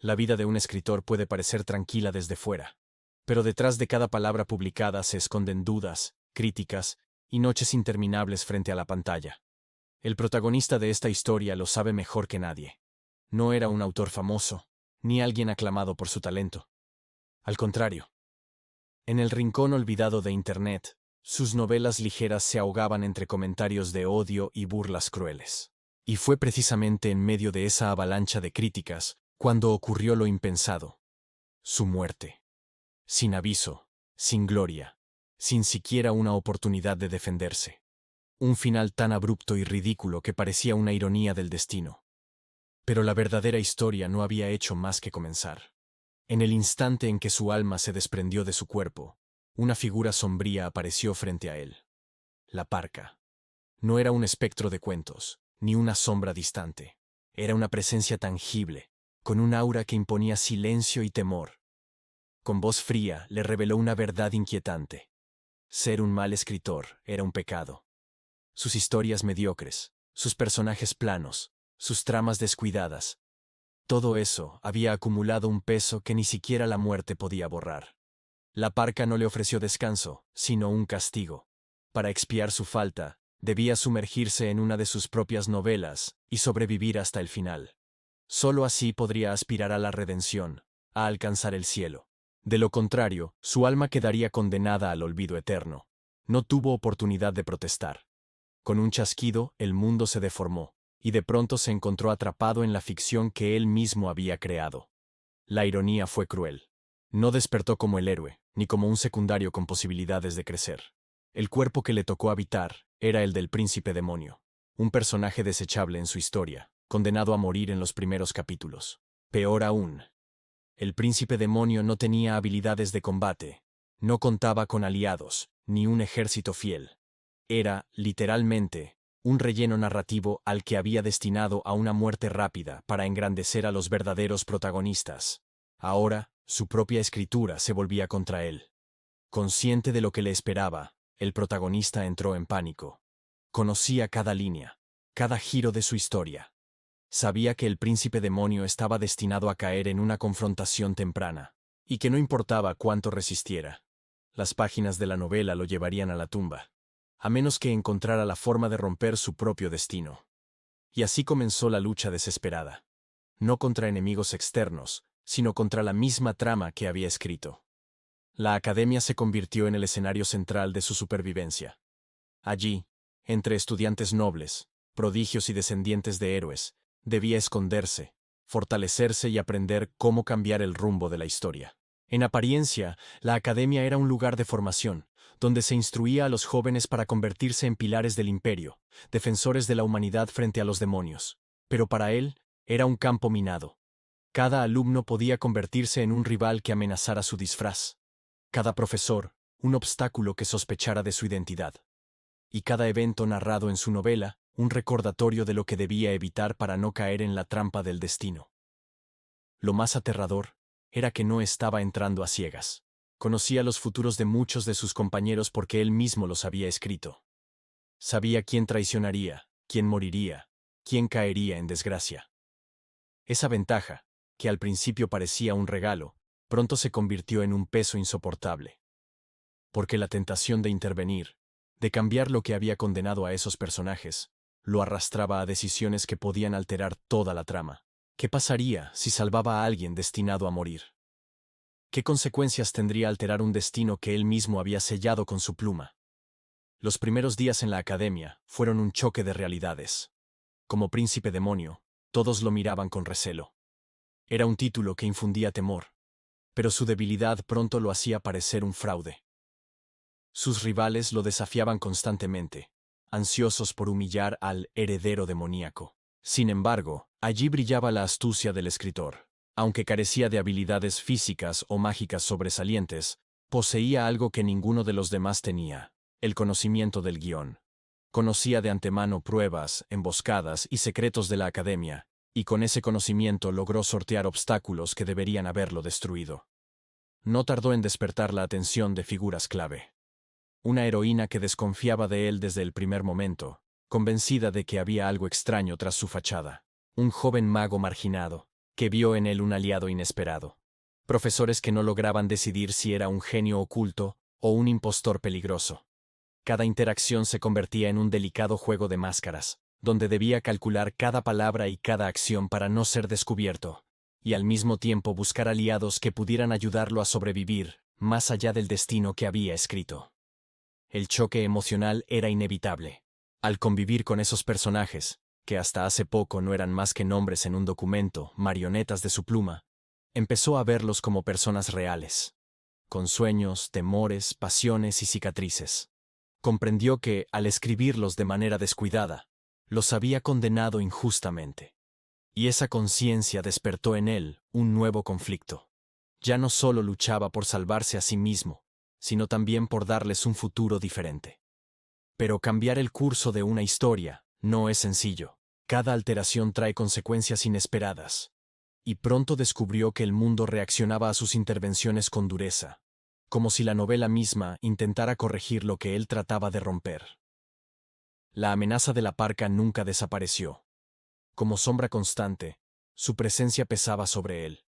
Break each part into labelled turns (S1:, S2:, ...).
S1: La vida de un escritor puede parecer tranquila desde fuera, pero detrás de cada palabra publicada se esconden dudas, críticas y noches interminables frente a la pantalla. El protagonista de esta historia lo sabe mejor que nadie. No era un autor famoso, ni alguien aclamado por su talento. Al contrario, en el rincón olvidado de Internet, sus novelas ligeras se ahogaban entre comentarios de odio y burlas crueles. Y fue precisamente en medio de esa avalancha de críticas cuando ocurrió lo impensado: su muerte. Sin aviso, sin gloria, sin siquiera una oportunidad de defenderse. Un final tan abrupto y ridículo que parecía una ironía del destino. Pero la verdadera historia no había hecho más que comenzar. En el instante en que su alma se desprendió de su cuerpo, una figura sombría apareció frente a él. La Parca. No era un espectro de cuentos, ni una sombra distante. Era una presencia tangible, con un aura que imponía silencio y temor. Con voz fría le reveló una verdad inquietante. Ser un mal escritor era un pecado. Sus historias mediocres, sus personajes planos, sus tramas descuidadas, todo eso había acumulado un peso que ni siquiera la muerte podía borrar. La Parca no le ofreció descanso, sino un castigo. Para expiar su falta, debía sumergirse en una de sus propias novelas y sobrevivir hasta el final. Solo así podría aspirar a la redención, a alcanzar el cielo. De lo contrario, su alma quedaría condenada al olvido eterno. No tuvo oportunidad de protestar. Con un chasquido, el mundo se deformó, y de pronto se encontró atrapado en la ficción que él mismo había creado. La ironía fue cruel. No despertó como el héroe, ni como un secundario con posibilidades de crecer. El cuerpo que le tocó habitar era el del príncipe demonio, un personaje desechable en su historia, condenado a morir en los primeros capítulos. Peor aún, el príncipe demonio no tenía habilidades de combate, no contaba con aliados, ni un ejército fiel. Era, literalmente, un relleno narrativo al que había destinado a una muerte rápida para engrandecer a los verdaderos protagonistas. Ahora, su propia escritura se volvía contra él. Consciente de lo que le esperaba, el protagonista entró en pánico. Conocía cada línea, cada giro de su historia. Sabía que el príncipe demonio estaba destinado a caer en una confrontación temprana, y que no importaba cuánto resistiera. Las páginas de la novela lo llevarían a la tumba, a menos que encontrara la forma de romper su propio destino. Y así comenzó la lucha desesperada. No contra enemigos externos, sino contra la misma trama que había escrito. La academia se convirtió en el escenario central de su supervivencia. Allí, entre estudiantes nobles, prodigios y descendientes de héroes, debía esconderse, fortalecerse y aprender cómo cambiar el rumbo de la historia. En apariencia, la academia era un lugar de formación, donde se instruía a los jóvenes para convertirse en pilares del imperio, defensores de la humanidad frente a los demonios. Pero para él, era un campo minado. Cada alumno podía convertirse en un rival que amenazara su disfraz. Cada profesor, un obstáculo que sospechara de su identidad. Y cada evento narrado en su novela, un recordatorio de lo que debía evitar para no caer en la trampa del destino. Lo más aterrador era que no estaba entrando a ciegas. Conocía los futuros de muchos de sus compañeros porque él mismo los había escrito. Sabía quién traicionaría, quién moriría, quién caería en desgracia. Esa ventaja, que al principio parecía un regalo, pronto se convirtió en un peso insoportable. Porque la tentación de intervenir, de cambiar lo que había condenado a esos personajes, lo arrastraba a decisiones que podían alterar toda la trama. ¿Qué pasaría si salvaba a alguien destinado a morir? ¿Qué consecuencias tendría alterar un destino que él mismo había sellado con su pluma? Los primeros días en la academia fueron un choque de realidades. Como príncipe demonio, todos lo miraban con recelo. Era un título que infundía temor, pero su debilidad pronto lo hacía parecer un fraude. Sus rivales lo desafiaban constantemente, ansiosos por humillar al heredero demoníaco. Sin embargo, allí brillaba la astucia del escritor. Aunque carecía de habilidades físicas o mágicas sobresalientes, poseía algo que ninguno de los demás tenía: el conocimiento del guión. Conocía de antemano pruebas, emboscadas y secretos de la academia, y con ese conocimiento logró sortear obstáculos que deberían haberlo destruido. No tardó en despertar la atención de figuras clave. Una heroína que desconfiaba de él desde el primer momento, convencida de que había algo extraño tras su fachada. Un joven mago marginado, que vio en él un aliado inesperado. Profesores que no lograban decidir si era un genio oculto o un impostor peligroso. Cada interacción se convertía en un delicado juego de máscaras, donde debía calcular cada palabra y cada acción para no ser descubierto, y al mismo tiempo buscar aliados que pudieran ayudarlo a sobrevivir, más allá del destino que había escrito. El choque emocional era inevitable. Al convivir con esos personajes, que hasta hace poco no eran más que nombres en un documento, marionetas de su pluma, empezó a verlos como personas reales, con sueños, temores, pasiones y cicatrices. Comprendió que, al escribirlos de manera descuidada, los había condenado injustamente. Y esa conciencia despertó en él un nuevo conflicto. Ya no solo luchaba por salvarse a sí mismo, sino también por darles un futuro diferente. Pero cambiar el curso de una historia no es sencillo. Cada alteración trae consecuencias inesperadas. Y pronto descubrió que el mundo reaccionaba a sus intervenciones con dureza, como si la novela misma intentara corregir lo que él trataba de romper. La amenaza de la parca nunca desapareció. Como sombra constante, su presencia pesaba sobre él,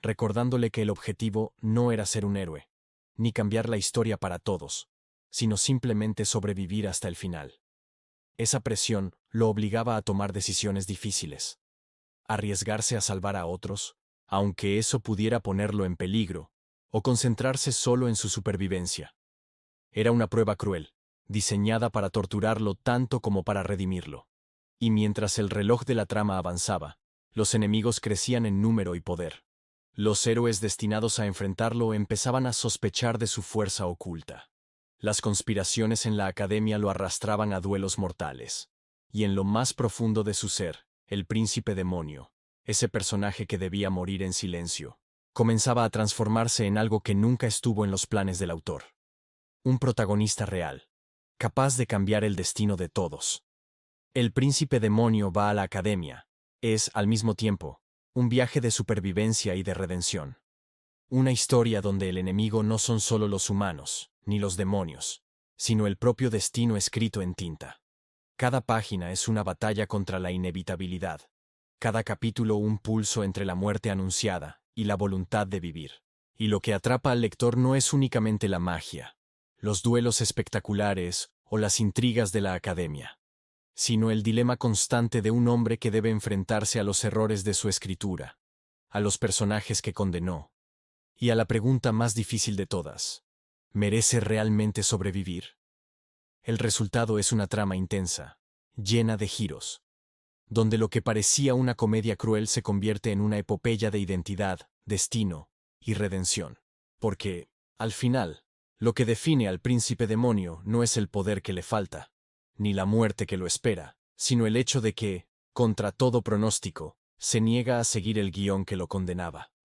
S1: recordándole que el objetivo no era ser un héroe, ni cambiar la historia para todos, sino simplemente sobrevivir hasta el final. Esa presión lo obligaba a tomar decisiones difíciles, arriesgarse a salvar a otros, aunque eso pudiera ponerlo en peligro, o concentrarse solo en su supervivencia. Era una prueba cruel, diseñada para torturarlo tanto como para redimirlo. Y mientras el reloj de la trama avanzaba, los enemigos crecían en número y poder. Los héroes destinados a enfrentarlo empezaban a sospechar de su fuerza oculta. Las conspiraciones en la academia lo arrastraban a duelos mortales. Y en lo más profundo de su ser, el príncipe demonio, ese personaje que debía morir en silencio, comenzaba a transformarse en algo que nunca estuvo en los planes del autor. Un protagonista real, capaz de cambiar el destino de todos. El príncipe demonio va a la academia. Es, al mismo tiempo, un viaje de supervivencia y de redención. Una historia donde el enemigo no son solo los humanos, ni los demonios, sino el propio destino escrito en tinta. Cada página es una batalla contra la inevitabilidad. Cada capítulo un pulso entre la muerte anunciada y la voluntad de vivir. Y lo que atrapa al lector no es únicamente la magia, los duelos espectaculares o las intrigas de la academia, sino el dilema constante de un hombre que debe enfrentarse a los errores de su escritura, a los personajes que condenó, y a la pregunta más difícil de todas: ¿merece realmente sobrevivir? El resultado es una trama intensa, llena de giros, donde lo que parecía una comedia cruel se convierte en una epopeya de identidad, destino y redención. Porque, al final, lo que define al príncipe demonio no es el poder que le falta, ni la muerte que lo espera, sino el hecho de que, contra todo pronóstico, se niega a seguir el guión que lo condenaba.